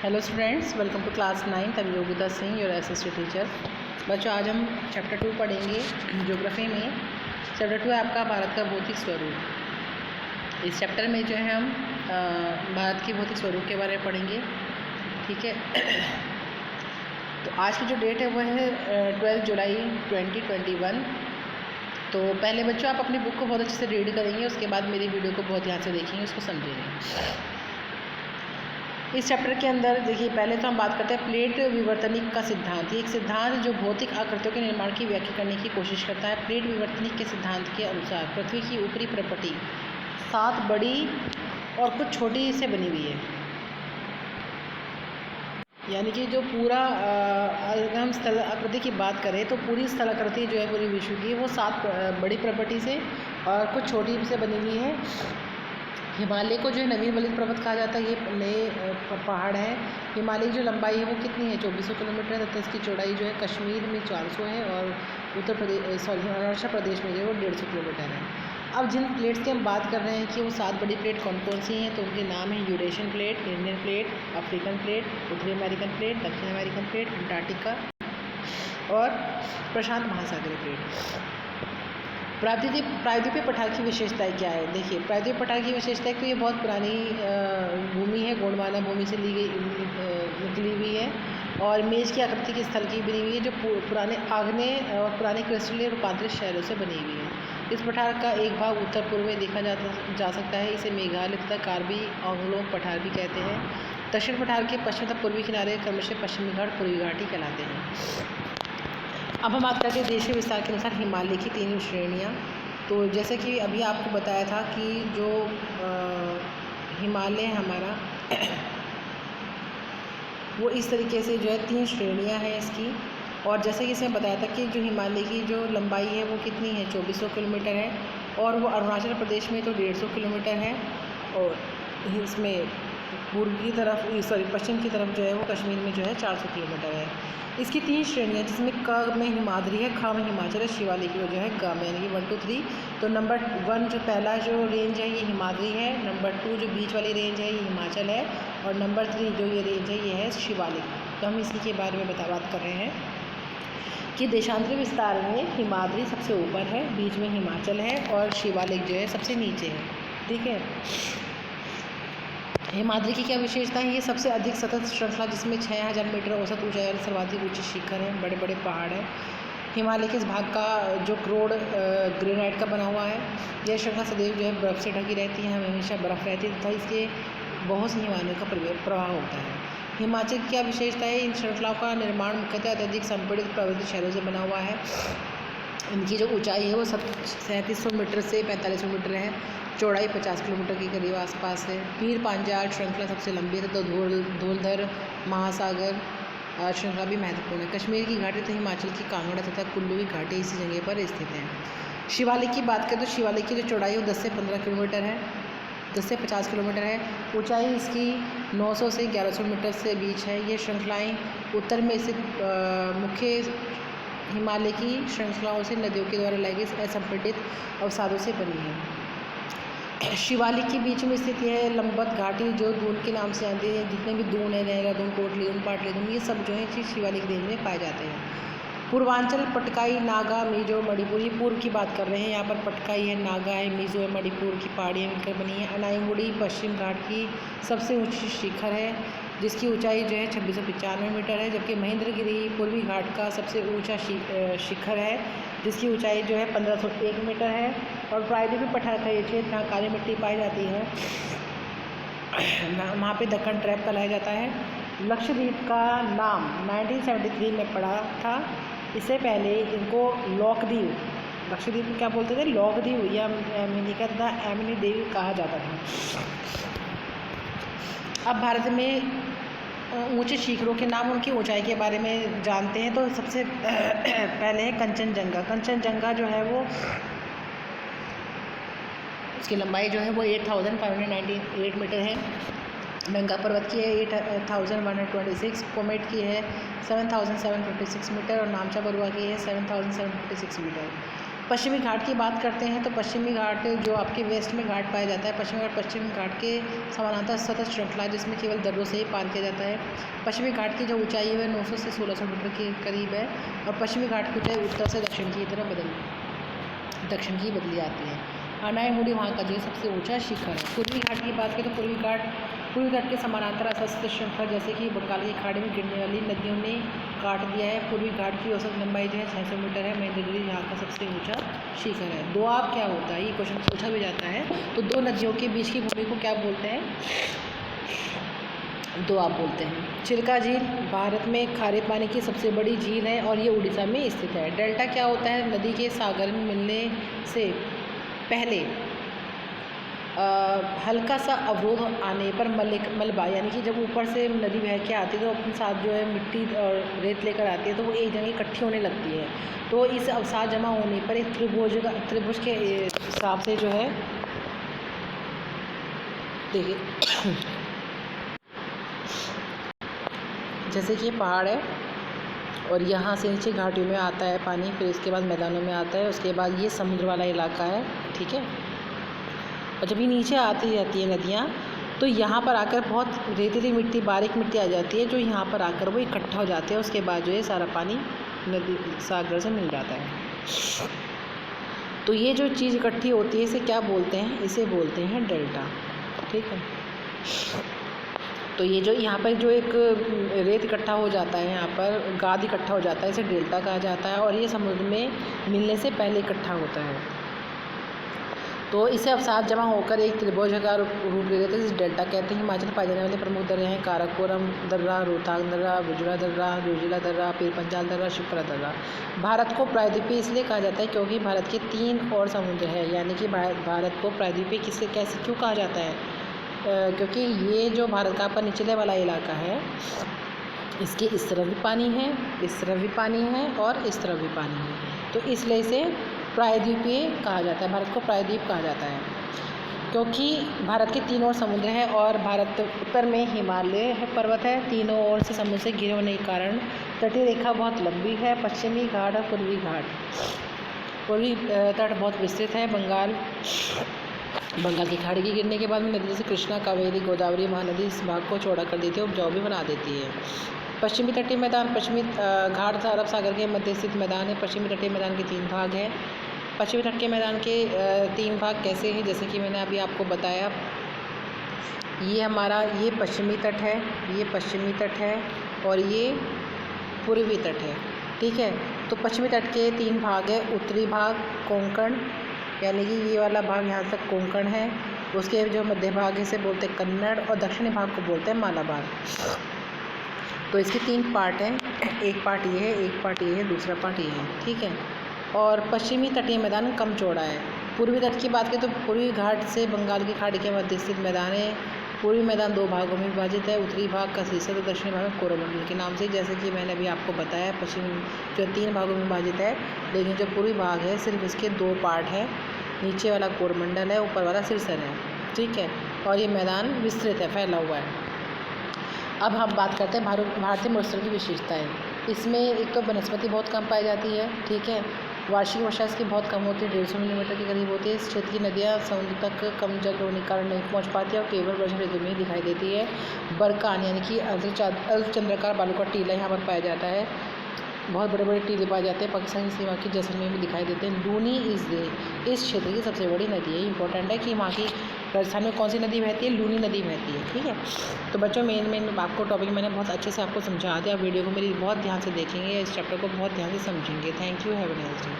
Hello students, welcome to class 9। I'm Yogita Singh, your SST teacher. बच्चों, आज हम चैप्टर 2 पढ़ेंगे ज्योग्राफी में। चैप्टर 2 है आपका भारत का भौतिक स्वरूप। इस चैप्टर में जो है हम भारत के भौतिक स्वरूप के बारे में पढ़ेंगे। ठीक है। तो आज की जो डेट है वह है 12 जुलाई 2021। तो पहले बच्चों आप अपनी बुक को बहुत अच्छे से रीड करेंगे, उसके बाद मेरी वीडियो को बहुत ध्यान से देखेंगे, उसको समझेंगे। इस चैप्टर के अंदर देखिए, पहले तो हम बात करते हैं प्लेट विवर्तनिक का सिद्धांत। ये एक सिद्धांत जो भौतिक आकृतियों के निर्माण की व्याख्या करने की कोशिश करता है। प्लेट विवर्तनिक के सिद्धांत के अनुसार पृथ्वी की ऊपरी प्रपटी 7 बड़ी और कुछ छोटी से बनी हुई है। यानी कि जो पूरा अगर हम स्थल आकृति की बात करें तो पूरी स्थल आकृति जो है पूरी विश्व की वो 7 बड़ी प्रपटी से और कुछ छोटी से बनी हुई है। हिमालय को जो है नवीन वलित पर्वत कहा जाता है। ये नए पहाड़ है। हिमालय की जो लंबाई है वो कितनी है, 2400 किलोमीटर है, तथा इसकी चौड़ाई जो है कश्मीर में 400 है और अरुणाचल प्रदेश में जो है वो 150 किलोमीटर है। अब जिन प्लेट्स की हम बात कर रहे हैं कि वो 7 बड़ी प्लेट कौन कौन सी हैं, तो उनके नाम हैं Eurasian plate, Indian plate, African plate, उत्तरी अमेरिकन प्लेट, दक्षिण अमेरिकन प्लेट, अंटार्कटिका और प्रशांत महासागरीय प्लेट। प्रायद्वीपीय पठार की विशेषताएं क्या है? देखिए, प्रायद्वीपीय पठार की विशेषताएं तो ये बहुत पुरानी भूमि है, गोंडवाना भूमि से निकली हुई है और मेज की आकृति के स्थल की बनी हुई है, जो पुराने आग्नेय और पुराने क्रिस्टलीय रूपांतरित शहरों से बनी हुई है। इस पठार का एक भाग उत्तर पूर्व में देखा जा सकता है। इसे मेघालय तथा कार्बी आंग्लों पठार भी कहते हैं। दक्षिण पठार के पश्चिम तथा पूर्वी किनारे क्रमशः पश्चिमी घाट, पूर्वी घाटी कहलाते हैं। अब हम बात करते हैं देश के विस्तार के अनुसार हिमालय की 3 श्रेणियाँ। तो जैसे कि अभी आपको बताया था कि जो हिमालय हमारा वो इस तरीके से जो है 3 श्रेणियाँ हैं इसकी। और जैसे कि इसमें बताया था कि जो हिमालय की जो लंबाई है वो कितनी है, 2400 किलोमीटर है और वो अरुणाचल प्रदेश में तो 150 किलोमीटर है और इसमें पूर्व की तरफ पश्चिम की तरफ जो है वो कश्मीर में जो है 400 किलोमीटर है। इसकी 3 श्रेणियाँ, जिसमें क में हिमाद्री है, ख में हिमाचल है, शिवालिक की जो है ग में, यानी कि 1 2 3। तो नंबर 1 जो पहला जो रेंज है ये हिमाद्री है, नंबर 2 जो बीच वाली रेंज है ये हिमाचल है और नंबर 3 जो ये रेंज है ये है शिवालिक। तो हम इसी के बारे में बात कर रहे हैं कि देशांतरी विस्तार में हिमाद्री सबसे ऊपर है, बीच में हिमाचल है और शिवालिक जो है सबसे नीचे है। ठीक है। हिमाद्री की क्या विशेषता है? ये सबसे अधिक सतत श्रृंखला जिसमें 6000 मीटर औसत ऊंचाई और सर्वाधिक ऊंचे शिखर हैं, बड़े बड़े पहाड़ हैं। हिमालय के इस भाग का जो क्रोड ग्रेनाइट का बना हुआ है, यह श्रृंखला सदैव जो है बर्फ़ से ढकी रहती है, हमेशा बर्फ़ रहती है तथा इसके बहुत से हिमालयों का प्रवाह होता है। हिमाचल की क्या विशेषता है? इन श्रृंखलाओं का निर्माण मुख्यतः अत्यधिक संपीड़ित पर्वतीय शहरों से बना हुआ है। इनकी जो ऊंचाई है वो 3700 मीटर से 4500 मीटर है, चौड़ाई 50 किलोमीटर के करीब आसपास है। पीर पांजाल श्रृंखला सबसे लंबी है, तो धौलधर महासागर श्रृंखला भी महत्वपूर्ण है। कश्मीर की घाटी तो हिमाचल की कांगड़ा तथा कुल्लू की घाटी इसी जगह पर स्थित है। शिवालिक की बात करें तो शिवालिक की जो चौड़ाई है वो 10 से 15 किलोमीटर है, 10 से 50 किलोमीटर है। ऊंचाई इसकी 900 से 1100 मीटर से बीच है। ये श्रृंखलाएँ उत्तर में स्थित मुख्य हिमालय की श्रृंखलाओं से नदियों के द्वारा लाई गई असंपीड़ित अवसादों से बनी है। शिवालिक के बीच में स्थित यह लंबवत घाटी जो दून के नाम से आती है, जितने भी दून है, देहरादून, कोटलीदून, पाटलीदून, ये सब जो है शिवालिक रेंज में पाए जाते हैं। पूर्वांचल पटकाई, नागा, मिजो, मणिपुर, ये पूर्व की बात कर रहे हैं। यहाँ पर पटकाई है, नागा है, मिजो है, मणिपुर की पहाड़ियाँ मिलकर बनी है। अनाईमुड़ी पश्चिम घाट की सबसे ऊंची शिखर है, जिसकी ऊंचाई जो है 2695 मीटर है, जबकि महेंद्रगिरी पूर्वी घाट का सबसे ऊंचा शिखर है, जिसकी ऊंचाई जो है 1501 मीटर है। और प्रायद्वीपीय पठार का ये क्षेत्र जहाँ काली मिट्टी पाई जाती है, वहाँ पे दक्कन ट्रैप कहलाया जाता है। लक्षद्वीप का नाम 1973 में पड़ा था। इससे पहले इनको लॉकद्वीप, लक्षद्वीप को क्या बोलते थे, लॉकद्वीप या अमेरिका तथा एमिनी देवी कहा जाता था। अब भारत में ऊंचे शिखरों के नाम, उनकी ऊंचाई के बारे में जानते हैं। तो सबसे पहले है कंचनजंगा। कंचनजंगा जो है वो उसकी लंबाई जो है वो 8598 मीटर है। नंगा पर्वत की है 8126, कोमेट की है 7756 मीटर और नामचा बरुआ की है 7756 मीटर। पश्चिमी घाट की बात करते हैं तो पश्चिमी घाट जो आपके वेस्ट में घाट पाया जाता है, पश्चिमी घाट के समानांतर सतत श्रृंखला जिसमें केवल दर्रों से ही पार किया जाता है। पश्चिमी घाट की जो ऊंचाई है वह 900 से 1600 मीटर के करीब है और पश्चिमी घाट की ऊंचाई उत्तर से दक्षिण की बदली आती है। अनायहुडी वहाँ का जो सबसे ऊंचा शिखर है। पूर्वी घाट की बात करें तो पूर्वी घाट के समानांतर असस्त श्रृंखला जैसे कि बंगाल की खाड़ी में गिरने वाली नदियों ने काट दिया है। पूर्वी घाट की औसत लंबाई जो है 600 मीटर है। महेंद्रगिरी यहाँ का सबसे ऊंचा शिखर है। दोआब क्या होता है, ये क्वेश्चन पूछा भी जाता है। तो दो नदियों के बीच की भूमि को क्या बोलते हैं, दोआब बोलते हैं। चिल्का झील भारत में खारे पानी की सबसे बड़ी झील है और ये उड़ीसा में स्थित है। डेल्टा क्या होता है, नदी के सागर में मिलने से पहले हल्का सा अवरोध आने पर मलबा यानी कि जब ऊपर से नदी बह के आती है तो अपने साथ जो है मिट्टी और रेत लेकर आती है तो वो एक जगह इकट्ठी होने लगती है। तो इस अवसाद जमा होने पर एक त्रिभुज के हिसाब से जो है, देखिए जैसे कि ये पहाड़ है और यहाँ से नीचे घाटियों में आता है पानी, फिर इसके बाद मैदानों में आता है, उसके बाद ये समुद्र वाला इलाका है, ठीक है। और जब ये नीचे आती जाती है नदियाँ तो यहाँ पर आकर बहुत रेतीली मिट्टी, बारीक मिट्टी आ जाती है जो यहाँ पर आकर वो इकट्ठा हो जाते हैं। उसके बाद जो है सारा पानी नदी सागर से मिल जाता है। तो ये जो चीज़ इकट्ठी होती है इसे क्या बोलते हैं, इसे बोलते हैं डेल्टा, ठीक है। तो ये जो यहाँ पर जो एक रेत इकट्ठा हो जाता है, यहाँ पर गाद इकट्ठा हो जाता है, इसे डेल्टा कहा जाता है और ये समुद्र में मिलने से पहले इकट्ठा होता है। तो इसे अवसाद जमा होकर एक त्रिभुजाकार रूप ले लेते हैं, इसे डेल्टा कहते हैं। हिमाचल पाए जाने वाले प्रमुख दर्रे हैं काराकोरम दर्रा, रोहतांग दर्रा, बुजुरा दर्रा, जोजिला दर्रा, पीर पंजाल दर्रा, शिप्रा दर्रा। भारत को प्रायद्वीपीय इसलिए कहा जाता है क्योंकि भारत के 3 और समुद्र है, यानी कि भारत को प्रायद्वीपीय कैसे क्यों कहा जाता है, क्योंकि ये जो भारत का पर निचले वाला इलाका है इसके इस तरफ भी पानी है, इस तरफ भी पानी है और इस तरफ भी पानी है, तो इसलिए इसे प्रायद्वीपीय कहा जाता है। भारत को प्रायद्वीप कहा जाता है क्योंकि भारत के 3 और समुद्र है और भारत उत्तर में हिमालय पर्वत है, तीनों ओर से समुद्र से घिरे होने के कारण तटीय रेखा बहुत लंबी है। पश्चिमी घाट और पूर्वी तट बहुत विस्तृत है। बंगाल की खाड़ी के गिरने के बाद में नदी जैसे कृष्णा, कावेरी, गोदावरी, महानदी इस भाग को चौड़ा कर देती है, उपजाऊ भी बना देती है। पश्चिमी तटीय मैदान, पश्चिमी घाट अरब सागर के मध्य स्थित मैदान है। पश्चिमी तटीय मैदान के 3 भाग हैं। पश्चिमी तट के मैदान के 3 भाग कैसे हैं, जैसे कि मैंने अभी आपको बताया, ये पश्चिमी तट है, ये पश्चिमी तट है और ये पूर्वी तट है, ठीक है। तो पश्चिमी तट के 3 भाग है। उत्तरी भाग कोंकण, यानी कि ये वाला भाग यहाँ तक कोंकण है, उसके जो मध्य भाग इसे बोलते हैं कन्नड़ और दक्षिणी भाग को बोलते हैं मालाबार। तो इसके 3 पार्ट हैं, एक पार्ट ये है, एक पार्ट ये है, दूसरा पार्ट ये है, ठीक है। और पश्चिमी तटीय मैदान कम चौड़ा है। पूर्वी तट की बात करें तो पूर्वी घाट से बंगाल की खाड़ी के मध्य स्थित मैदान है। पूर्वी मैदान 2 भागों में विभाजित है, उत्तरी भाग का शीर्षक और दक्षिणी भाग में कोरोमंडल के नाम से, जैसे कि मैंने अभी आपको बताया। पश्चिमी जो 3 भागों में विभाजित है, लेकिन जो पूर्वी भाग है सिर्फ इसके 2 पार्ट है, नीचे वाला कोरमंडल है, ऊपर वाला सिरसर है, ठीक है। और ये मैदान विस्तृत है, फैला हुआ है। अब हम बात करते हैं भारतीय मरुस्थल की विशेषताएं। इसमें एक तो वनस्पति बहुत कम पाई जाती है, ठीक है। वार्षिक वर्षा इसकी बहुत कम होती है, 150 मिलीमीटर के करीब होती है। इस क्षेत्र की नदियाँ समुद्र तक कम जगह होने के कारण नहीं पहुँच पाती है और केवल वर्षा ऋतु में ही दिखाई देती है। बरकान यानी कि अर्धचंद्राकार बालू का टीला यहाँ पर पाया जाता है। बहुत बड़े बड़े टीले पाए जाते हैं, पाकिस्तान की सीमा की जैसलमेर में दिखाई देते हैं। लूनी इस क्षेत्र की सबसे बड़ी नदी है। इंपॉर्टेंट है कि वहाँ की राजस्थान में कौन सी नदी बहती है, लूनी नदी बहती है, ठीक है। तो बच्चों मेन आपको टॉपिक मैंने बहुत अच्छे से आपको समझा दिया। वीडियो को मेरी बहुत ध्यान से देखेंगे, इस चैप्टर को बहुत ध्यान से समझेंगे। Thank you, have a nice day.